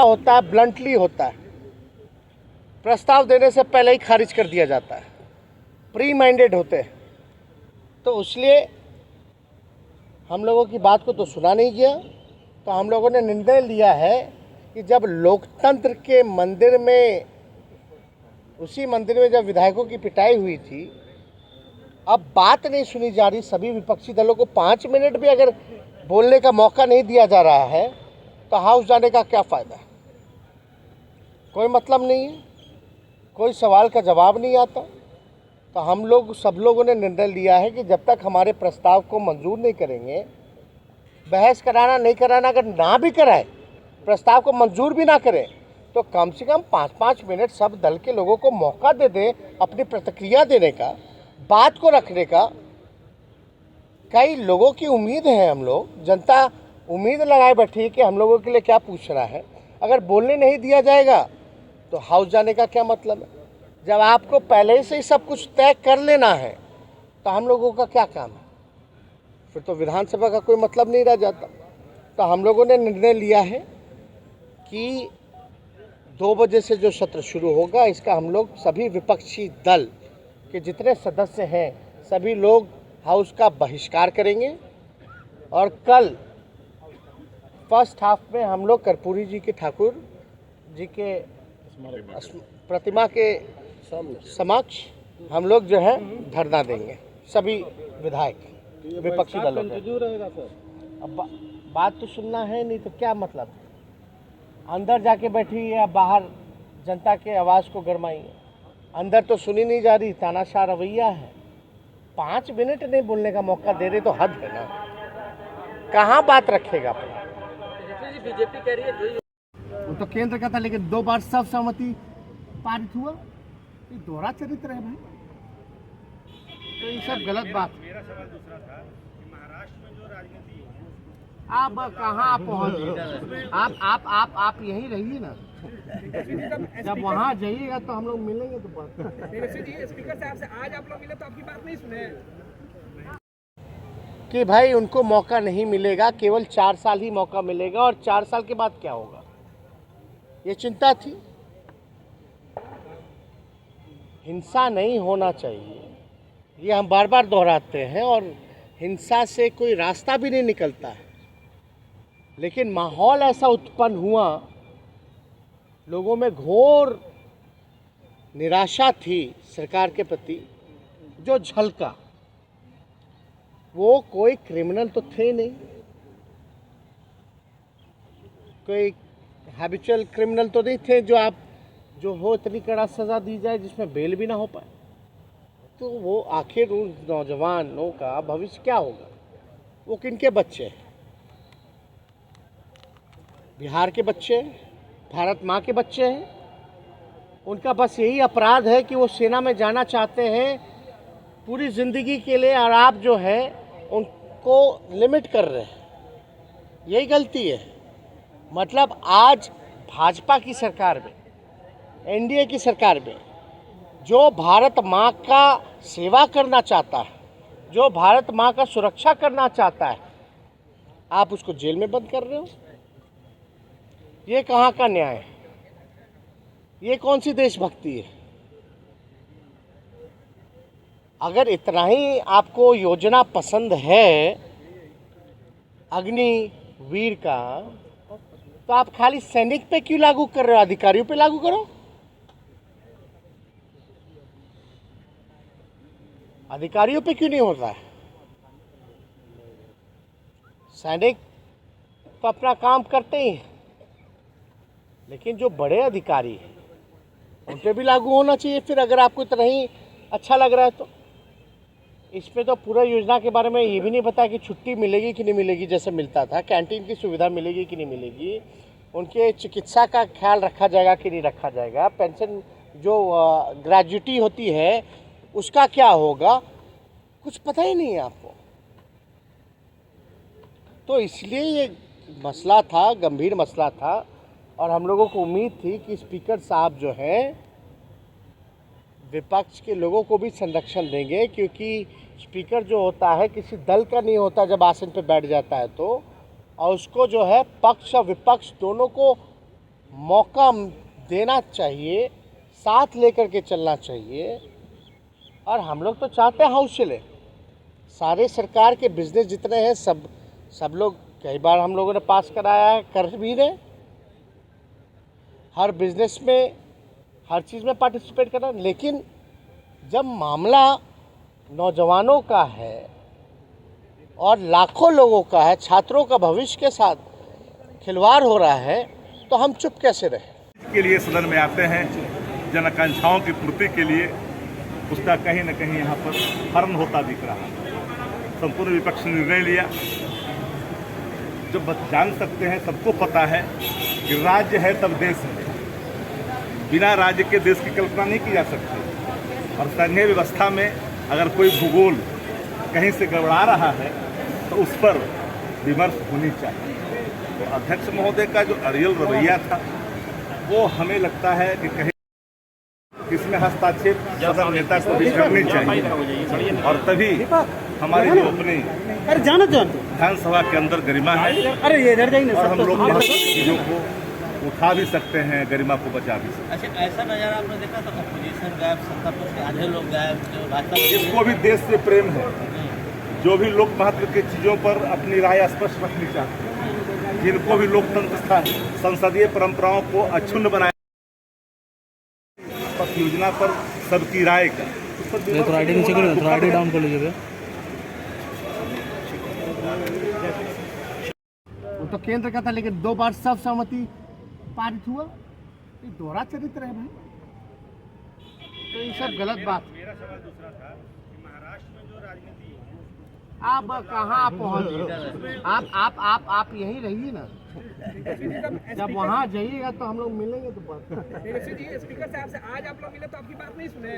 होता है ब्लंटली होता है, प्रस्ताव देने से पहले ही खारिज कर दिया जाता है, प्री माइंडेड होते हैं। तो इसलिए हम लोगों की बात को तो सुना नहीं गया। तो हम लोगों ने निर्णय लिया है कि जब लोकतंत्र के मंदिर में, उसी मंदिर में जब विधायकों की पिटाई हुई थी, अब बात नहीं सुनी जा रही, सभी विपक्षी दलों को 5 मिनट भी अगर बोलने का मौका नहीं दिया जा रहा है तो हाउस जाने का क्या फ़ायदा? कोई मतलब नहीं है, कोई सवाल का जवाब नहीं आता। तो हम लोग सब लोगों ने निर्णय लिया है कि जब तक हमारे प्रस्ताव को मंजूर नहीं करेंगे, बहस कराना नहीं कराना, अगर ना भी कराए, प्रस्ताव को मंजूर भी ना करें, तो कम से कम 5-5 मिनट सब दल के लोगों को मौका दे दें अपनी प्रतिक्रिया देने का, बात को रखने का। कई लोगों की उम्मीद है, हम लोग जनता उम्मीद लगाए बैठी है कि हम लोगों के लिए क्या पूछ रहा है। अगर बोलने नहीं दिया जाएगा तो हाउस जाने का क्या मतलब है? जब आपको पहले से ही सब कुछ तय कर लेना है तो हम लोगों का क्या काम है? फिर तो विधानसभा का कोई मतलब नहीं रह जाता। तो हम लोगों ने निर्णय लिया है कि 2 बजे से जो सत्र शुरू होगा, इसका हम लोग सभी विपक्षी दल के जितने सदस्य हैं सभी लोग हाउस का बहिष्कार करेंगे। और कल फर्स्ट हाफ में हम लोग कर्पूरी जी के ठाकुर जी के प्रतिमा के समक्ष हम लोग जो है धरना देंगे, सभी विधायक विपक्षी दलों को। अब बात तो सुनना है, नहीं तो क्या मतलब? अंदर जाके बैठी या बाहर जनता के आवाज़ को गरमाई? अंदर तो सुनी नहीं जा रही, तानाशाह रवैया है। 5 मिनट नहीं बोलने का मौका दे रहे तो हद है ना। कहाँ बात रखेगा अपना? बीजेपी कह रही है वो तो केंद्र का था, लेकिन 2 बार सर्वसम्मति पारित हुआ। ये दोहरा चरित्र है भाई। तो ये सब गलत बात। मेरा सवाल दूसरा था कि महाराष्ट्र में जो राजनीति है, आप कहाँ पहुँच? आप यहीं रहिए ना। जब वहाँ जाइएगा तो हम लोग मिलेंगे तो बात। स्पीकर साहब से आज आप लोग मिले तो आपकी बात नहीं सुने कि भाई उनको मौका नहीं मिलेगा, केवल 4 साल ही मौका मिलेगा, और 4 साल के बाद क्या होगा, ये चिंता थी। हिंसा नहीं होना चाहिए, ये हम बार बार दोहराते हैं, और हिंसा से कोई रास्ता भी नहीं निकलता है। लेकिन माहौल ऐसा उत्पन्न हुआ, लोगों में घोर निराशा थी सरकार के प्रति, जो झलका। वो कोई क्रिमिनल तो थे नहीं, कोई हैबिचुअल क्रिमिनल तो नहीं थे जो हो इतनी कड़ा सज़ा दी जाए जिसमें बेल भी ना हो पाए। तो वो आखिर उन नौजवानों का भविष्य क्या होगा? वो किनके बच्चे हैं? बिहार के बच्चे हैं, भारत माँ के बच्चे हैं। उनका बस यही अपराध है कि वो सेना में जाना चाहते हैं पूरी ज़िंदगी के लिए, और आप जो है उनको लिमिट कर रहे हैं। यही गलती है। मतलब आज भाजपा की सरकार में, एनडीए की सरकार में, जो भारत माँ का सेवा करना चाहता है, जो भारत माँ का सुरक्षा करना चाहता है, आप उसको जेल में बंद कर रहे हो। ये कहाँ का न्याय है? ये कौन सी देशभक्ति है? अगर इतना ही आपको योजना पसंद है अग्निवीर का, तो आप खाली सैनिक पे क्यों लागू कर रहे हो? अधिकारियों पे लागू करो। अधिकारियों पे क्यों नहीं होता है? सैनिक तो अपना काम करते ही हैं, लेकिन जो बड़े अधिकारी हैं उन पे भी लागू होना चाहिए। फिर अगर आपको इतना ही अच्छा लग रहा है तो इसमें तो पूरा योजना के बारे में ये भी नहीं पता कि छुट्टी मिलेगी कि नहीं मिलेगी, जैसे मिलता था, कैंटीन की सुविधा मिलेगी कि नहीं मिलेगी, उनके चिकित्सा का ख्याल रखा जाएगा कि नहीं रखा जाएगा, पेंशन जो ग्रेजुटी होती है उसका क्या होगा, कुछ पता ही नहीं है आपको। तो इसलिए ये मसला था, गंभीर मसला था, और हम लोगों को उम्मीद थी कि स्पीकर साहब जो हैं विपक्ष के लोगों को भी संरक्षण देंगे, क्योंकि स्पीकर जो होता है किसी दल का नहीं होता जब आसन पे बैठ जाता है तो, और उसको जो है पक्ष और विपक्ष दोनों को मौका देना चाहिए, साथ लेकर के चलना चाहिए। और हम लोग तो चाहते हैं हाउस चले। सारे सरकार के बिजनेस जितने हैं सब लोग कई बार हम लोगों ने पास कराया है, कर भी रहे। हर बिजनेस में हर चीज़ में पार्टिसिपेट करना, लेकिन जब मामला नौजवानों का है और लाखों लोगों का है, छात्रों का भविष्य के साथ खिलवाड़ हो रहा है, तो हम चुप कैसे रहे। के लिए सदन में आते हैं जन आकांक्षाओं की पूर्ति के लिए, उसका कहीं न कहीं यहाँ पर हरण होता दिख रहा है। संपूर्ण विपक्ष ने निर्णय लिया, जब जान सकते हैं, सबको पता है कि राज्य है तब देश है। बिना राज्य के देश की कल्पना नहीं की जा सकती। और संघीय व्यवस्था में अगर कोई भूगोल कहीं से गड़बड़ा रहा है तो उस पर विमर्श होनी चाहिए। तो अध्यक्ष महोदय का जो अड़ियल रवैया था, वो हमें लगता है कि कहीं इसमें हस्तक्षेप सदन नेता को भी करनी चाहिए। और तभी हमारी जो अपनी विधानसभा के अंदर गरिमा है, और हम लोग चीजों को उठा भी सकते हैं, गरिमा को बचा भी सकते हैं। अच्छा, ऐसा नजारा आपने देखा था, अपोजिशन गायब, सत्ता पक्ष के आधे लोग गायब, जो भाजपा जिसको भी देश से प्रेम है, जो भी लोक महत्व की चीजों पर अपनी राय स्पष्ट रखनी चाहते हैं, जिनको भी लोकतंत्र संसदीय परंपराओं को अक्षुण्ण बनाए, योजना पर सबकी राय का थोड़ा आईडी नीचे करो, थोड़ा आईडी डाउन कर लीजिए। वो तो केंद्र का था, लेकिन 2 बार सब सहमति पारित हुआ। ये दोहरा चरित्र है भाई, तो ये सब गलत बात। मेरा सवाल दूसरा था कि महाराष्ट्र में जो राजनीति आप कहाँ पहुँच गए? आप यहीं रहिए ना, जब वहाँ जाइएगा तो हम लोग मिलेंगे तो बात। तेजस्वी जी, स्पीकर साहब से आज आप लोग मिले तो आपकी बात नहीं सुने।